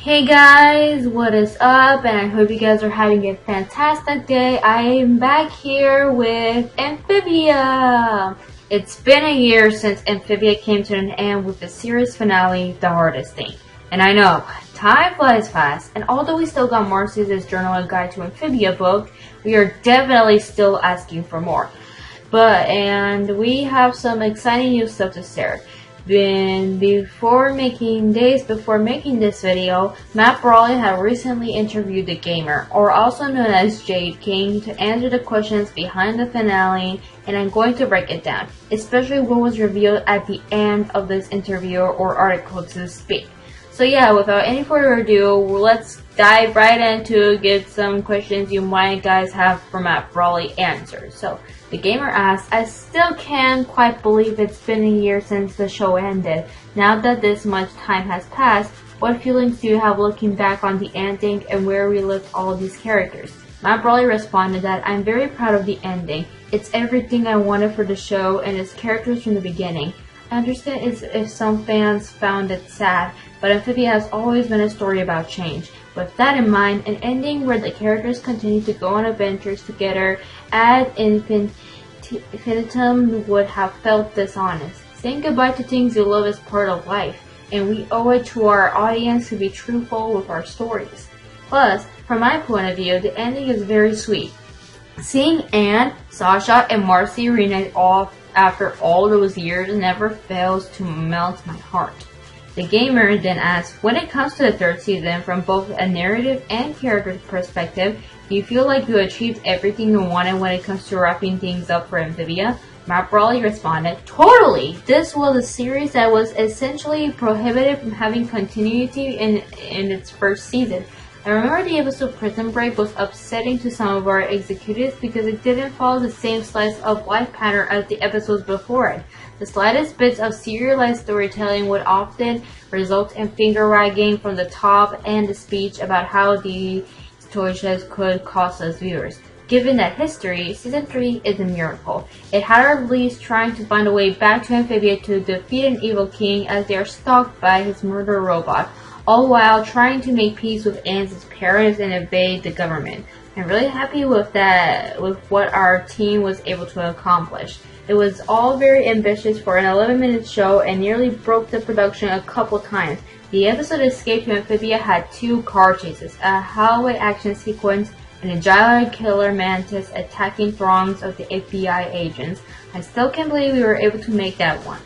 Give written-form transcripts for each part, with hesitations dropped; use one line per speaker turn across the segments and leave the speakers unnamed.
Hey guys, what is up? And I hope you guys are having a fantastic day. I am back here with Amphibia. It's been a year since Amphibia came to an end with the series finale, The Hardest Thing. And I know, time flies fast, and although we still got Marcy's Journal and Guide to Amphibia book, we are definitely still asking for more. And we have some exciting new stuff to share. Days before making this video, Matt Brawley had recently interviewed the gamer, or also known as Jade King, to answer the questions behind the finale, and I'm going to break it down, especially what was revealed at the end of this interview or article to speak. So yeah, without any further ado, let's dive right into get some questions you might guys have for Matt Brawley answered. So the gamer asks, I still can't quite believe it's been a year since the show ended. Now that this much time has passed, what feelings do you have looking back on the ending and where we left all these characters? Matt Brawley responded that I'm very proud of the ending. It's everything I wanted for the show and its characters from the beginning. I understand if some fans found it sad, but Amphibia has always been a story about change. With that in mind, an ending where the characters continue to go on adventures together ad infinitum would have felt dishonest. Saying goodbye to things you love is part of life, and we owe it to our audience to be truthful with our stories. Plus, from my point of view, the ending is very sweet. Seeing Anne, Sasha, and Marcy reunite off after all those years never fails to melt my heart. The gamer then asks, when it comes to the third season, from both a narrative and character perspective, do you feel like you achieved everything you wanted when it comes to wrapping things up for Amphibia? Matt Brawley responded, totally! This was a series that was essentially prohibited from having continuity in its first season. I remember the episode Prison Break was upsetting to some of our executives because it didn't follow the same slice of life pattern as the episodes before it. The slightest bits of serialized storytelling would often result in finger wagging from the top and the speech about how these choices could cost us viewers. Given that history, Season 3 is a miracle. It had our leads trying to find a way back to Amphibia to defeat an evil king as they are stalked by his murder robot, all while trying to make peace with Anne's parents and evade the government. I'm really happy with what our team was able to accomplish. It was all very ambitious for an 11-minute show and nearly broke the production a couple times. The episode Escape to Amphibia had 2 car chases, a hallway action sequence, and a giant killer mantis attacking throngs of the FBI agents. I still can't believe we were able to make that one.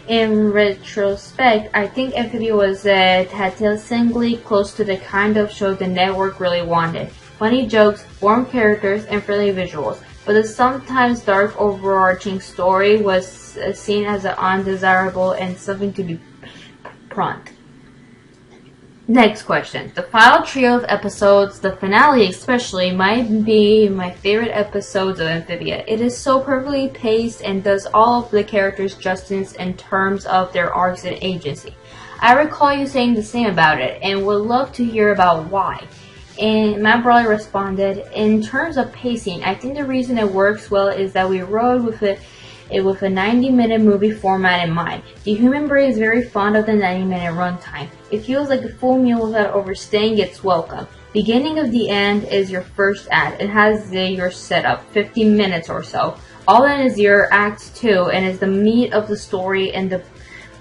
In retrospect, I think Amphibia was tantalizingly close to the kind of show the network really wanted. Funny jokes, warm characters, and friendly visuals. But the sometimes dark overarching story was seen as undesirable and something to be prompt. Next question. The final trio of episodes, the finale especially, might be my favorite episodes of Amphibia. It is so perfectly paced and does all of the characters justice in terms of their arcs and agency. I recall you saying the same about it and would love to hear about why. And Matt Brawley responded, in terms of pacing, I think the reason it works well is that we rode with a 90-minute movie format in mind. The human brain is very fond of the 90-minute runtime. It feels like a full meal without overstaying its welcome. Beginning of the end is your first act. It has your setup, 50 minutes or so. All in is your act 2 and is the meat of the story and the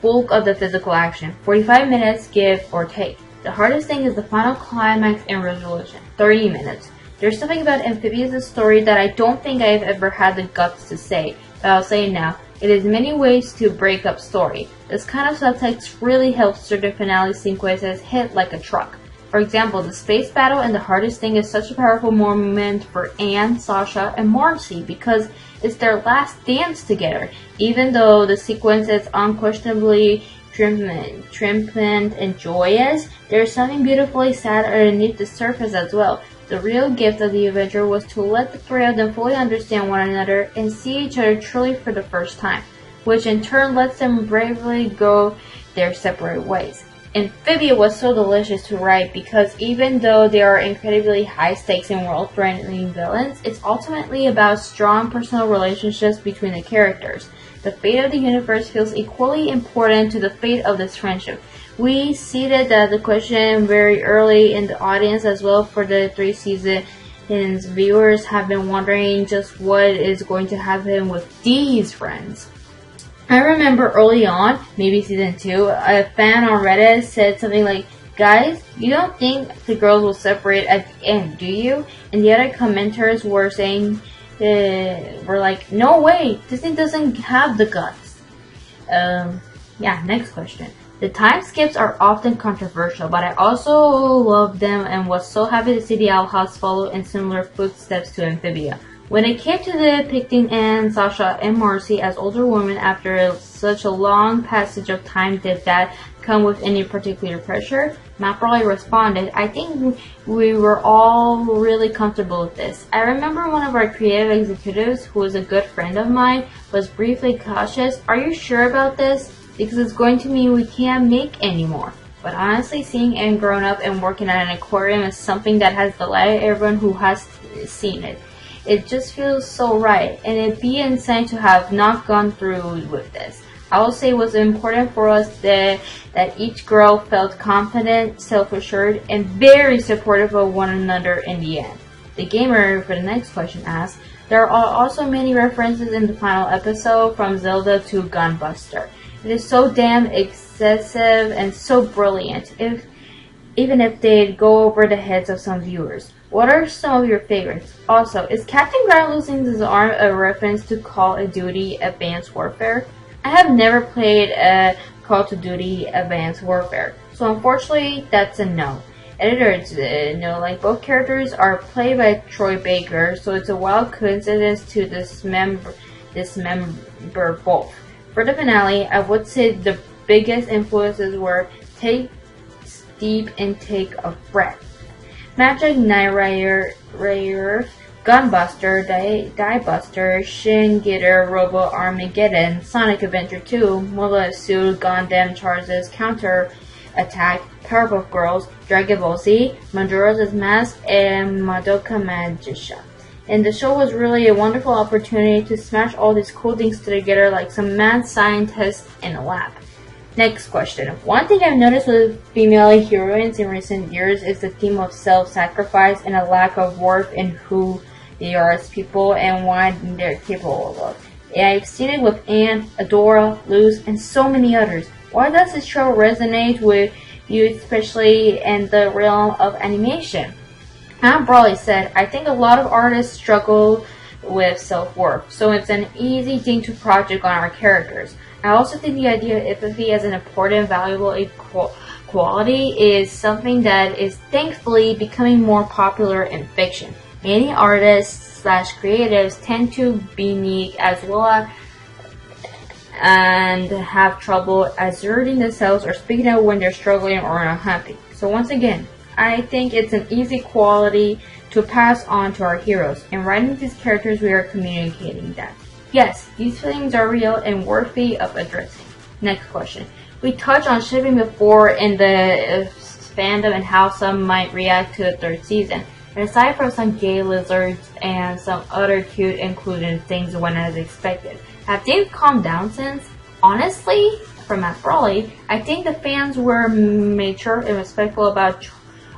bulk of the physical action. 45 minutes, give or take. The hardest thing is the final climax and resolution, 30 minutes. There's something about Amphibia's story that I don't think I've ever had the guts to say, but I'll say it now. It is many ways to break up story. This kind of subtext really helps certain finale sequences hit like a truck. For example, the space battle and the hardest thing is such a powerful moment for Anne, Sasha, and Marcy because it's their last dance together. Even though the sequence is unquestionably triumphant and joyous, there's something beautifully sad underneath the surface as well. The real gift of the adventure was to let the three of them fully understand one another and see each other truly for the first time, which in turn lets them bravely go their separate ways. Amphibia was so delicious to write because even though there are incredibly high stakes and world-threatening villains, it's ultimately about strong personal relationships between the characters. The fate of the universe feels equally important to the fate of this friendship. We seeded the question very early in the audience as well for the 3 seasons. Viewers have been wondering just what is going to happen with Dee's friends. I remember early on, maybe season 2, a fan on Reddit said something like, "Guys, you don't think the girls will separate at the end, do you?" And the other commenters were saying, were like, "No way, Disney doesn't have the guts." Next question. The time skips are often controversial, but I also love them and was so happy to see the Owl House follow in similar footsteps to Amphibia. When it came to depicting Anne, Sasha, and Marcy as older women after such a long passage of time, did that come with any particular pressure? Matt Brawley responded, "I think we were all really comfortable with this. I remember one of our creative executives, who was a good friend of mine, was briefly cautious. Are you sure about this? Because it's going to mean we can't make any more." But honestly, seeing Anne grown up and working at an aquarium is something that has delighted everyone who has seen it. It just feels so right, and it'd be insane to have not gone through with this. I will say it was important for us that each girl felt confident, self-assured, and very supportive of one another in the end. The gamer for the next question asks, there are also many references in the final episode from Zelda to Gunbuster. It is so damn excessive and so brilliant, even if they'd go over the heads of some viewers. What are some of your favorites? Also, is Captain Grant losing his arm a reference to Call of Duty Advanced Warfare? I have never played a Call of Duty Advanced Warfare, so unfortunately that's a no. Editors know, like, both characters are played by Troy Baker, so it's a wild coincidence to dismember both. For the finale, I would say the biggest influences were take deep intake of breath. Magic Knight Rider, Gunbuster, Diebuster, Shin Getter, Robo Armageddon, Sonic Adventure 2, Mobile Suit, Gundam Charges, Counter Attack, Powerpuff Girls, Dragon Ball Z, Majora's Mask, and Madoka Magica. And the show was really a wonderful opportunity to smash all these cool things together like some mad scientists in a lab. Next question. One thing I've noticed with female heroines in recent years is the theme of self-sacrifice and a lack of worth in who they are as people and what they're capable of. And I've seen it with Anne, Adora, Luz, and so many others. Why does this show resonate with you, especially in the realm of animation? Matt Brawley said, I think a lot of artists struggle with self-worth, so it's an easy thing to project on our characters. I also think the idea of empathy as an important, valuable quality is something that is thankfully becoming more popular in fiction. Many artists/creatives tend to be unique as well and have trouble asserting themselves or speaking out when they're struggling or unhappy. So once again, I think it's an easy quality to pass on to our heroes. In writing these characters, we are communicating that. Yes, these feelings are real and worthy of addressing. Next question. We touched on shipping before in the fandom and how some might react to the third season. And aside from some gay lizards and some other cute included things went as expected, have things calmed down since? Honestly, from Matt Brawley, I think the fans were mature and respectful about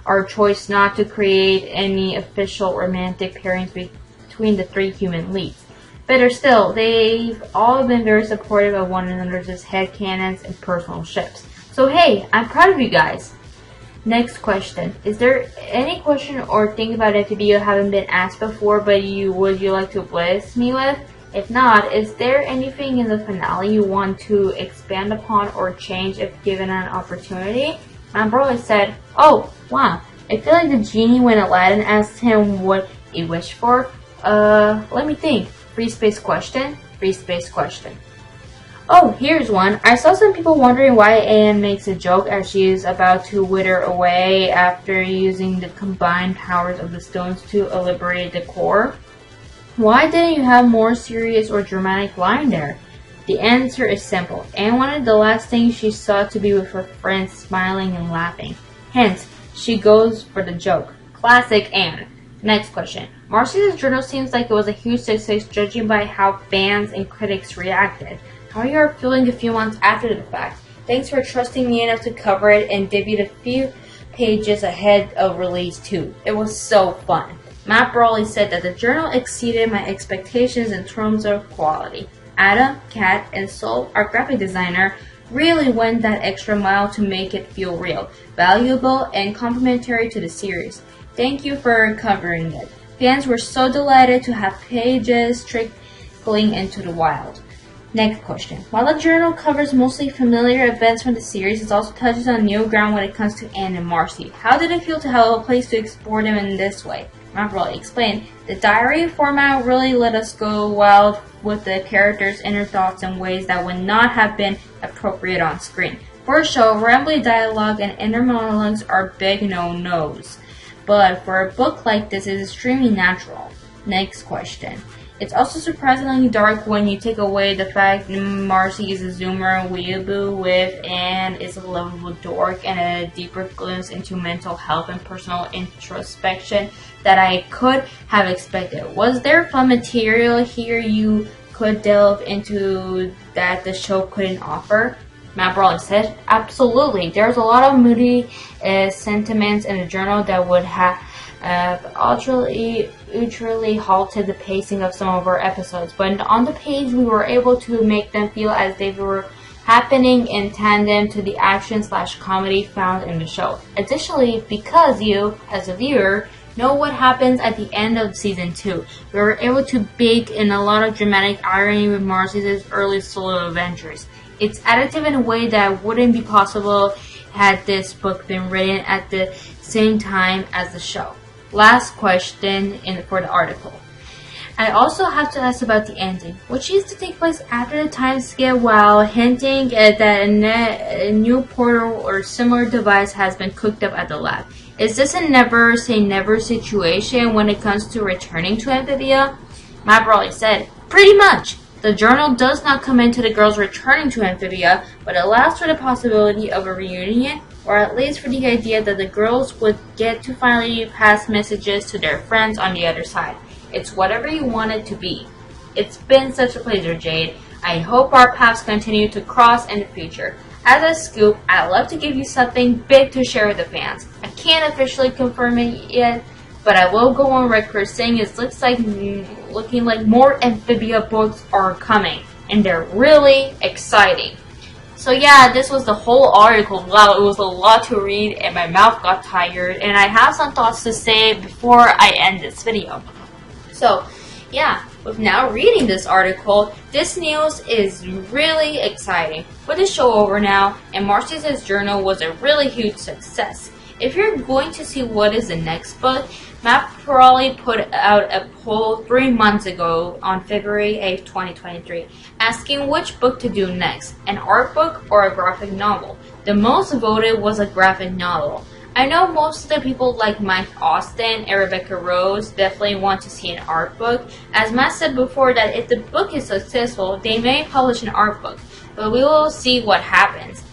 our choice not to create any official romantic pairings between the 3 human leads. Better still, they've all been very supportive of one another's headcanons and personal ships. So hey, I'm proud of you guys. Next question. Is there any question or thing about Amphibia you haven't been asked before but would you like to bless me with? If not, is there anything in the finale you want to expand upon or change if given an opportunity? My brother said, oh, wow, I feel like the genie when Aladdin asked him what he wished for. Let me think. Free space question? Free space question. Oh, here's one. I saw some people wondering why Anne makes a joke as she is about to wither away after using the combined powers of the stones to liberate the core. Why didn't you have more serious or dramatic line there? The answer is simple. Anne wanted the last thing she saw to be with her friends smiling and laughing. Hence, she goes for the joke. Classic Anne. Next question. Marcy's journal seems like it was a huge success judging by how fans and critics reacted. How are you feeling a few months after the fact? Thanks for trusting me enough to cover it and debuted a few pages ahead of release too. It was so fun. Matt Brawley said that the journal exceeded my expectations in terms of quality. Adam, Kat, and Sol, our graphic designer, really went that extra mile to make it feel real, valuable, and complementary to the series. Thank you for covering it. Fans were so delighted to have pages trickling into the wild. Next question. While the journal covers mostly familiar events from the series, it also touches on new ground when it comes to Anne and Marcy. How did it feel to have a place to explore them in this way? Marcy explained, the diary format really let us go wild with the characters' inner thoughts in ways that would not have been appropriate on screen. For a show, rambling dialogue and inner monologues are big no-nos. But for a book like this, it's extremely natural. Next question. It's also surprisingly dark when you take away the fact Marcy is a zoomer weeaboo with Anne is a lovable dork and a deeper glimpse into mental health and personal introspection that I could have expected. Was there fun material here you could delve into that the show couldn't offer? Matt Brawley said, absolutely. There's a lot of moody sentiments in the journal that would have utterly halted the pacing of some of our episodes, but on the page we were able to make them feel as they were happening in tandem to the action/comedy found in the show. Additionally, because you, as a viewer, know what happens at the end of season 2, we were able to bake in a lot of dramatic irony with Marcy's early solo adventures. It's additive in a way that wouldn't be possible had this book been written at the same time as the show. Last question for the article. I also have to ask about the ending, which is to take place after the time skip while hinting that a new portal or similar device has been cooked up at the lab. Is this a never say never situation when it comes to returning to Amphibia? Matt Brawley said, pretty much. The journal does not commit to the girls returning to Amphibia, but allows for the possibility of a reunion, or at least for the idea that the girls would get to finally pass messages to their friends on the other side. It's whatever you want it to be. It's been such a pleasure, Jade. I hope our paths continue to cross in the future. As a scoop, I'd love to give you something big to share with the fans. I can't officially confirm it yet, but I will go on record saying it looking like more Amphibia books are coming, and they're really exciting. So yeah, this was the whole article. Wow, it was a lot to read, and my mouth got tired, and I have some thoughts to say before I end this video. So yeah, with now reading this article, this news is really exciting. With the show over now, and Marcy's journal was a really huge success. If you're going to see what is the next book, Matt Brawley put out a poll 3 months ago on February 8, 2023, asking which book to do next, an art book or a graphic novel. The most voted was a graphic novel. I know most of the people like Mike Austin and Rebecca Rose definitely want to see an art book. As Matt said before, that if the book is successful, they may publish an art book, but we will see what happens.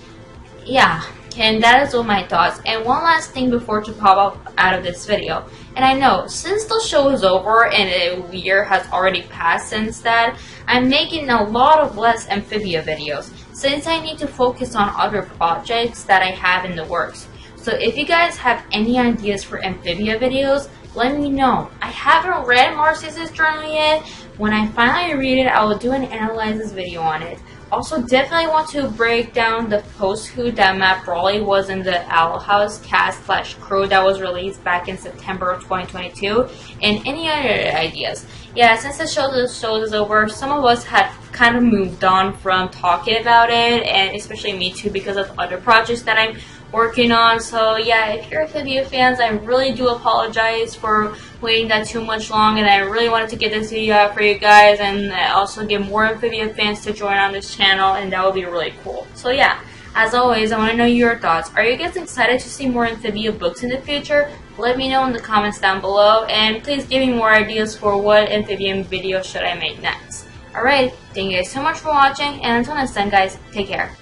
Yeah. And that is all my thoughts. And one last thing before to pop up out of this video. And I know, since the show is over and a year has already passed since that, I'm making a lot of less Amphibia videos, since I need to focus on other projects that I have in the works. So if you guys have any ideas for Amphibia videos, let me know. I haven't read Marcy's journal yet. When I finally read it, I will do an analysis video on it. Also, definitely want to break down the post-hood that Matt Brawley was in the Owl House cast/crew that was released back in September of 2022, and any other ideas. Yeah, since the show is over, some of us had kind of moved on from talking about it, and especially me too, because of other projects that I'm working on. So yeah, if you're Amphibia fans, I really do apologize for waiting that too much long, and I really wanted to get this video out for you guys, and also get more Amphibia fans to join on this channel, and that would be really cool. So yeah, as always, I want to know your thoughts. Are you guys excited to see more Amphibia books in the future? Let me know in the comments down below, and please give me more ideas for what Amphibian video should I make next. Alright, thank you guys so much for watching, and until next time guys, take care.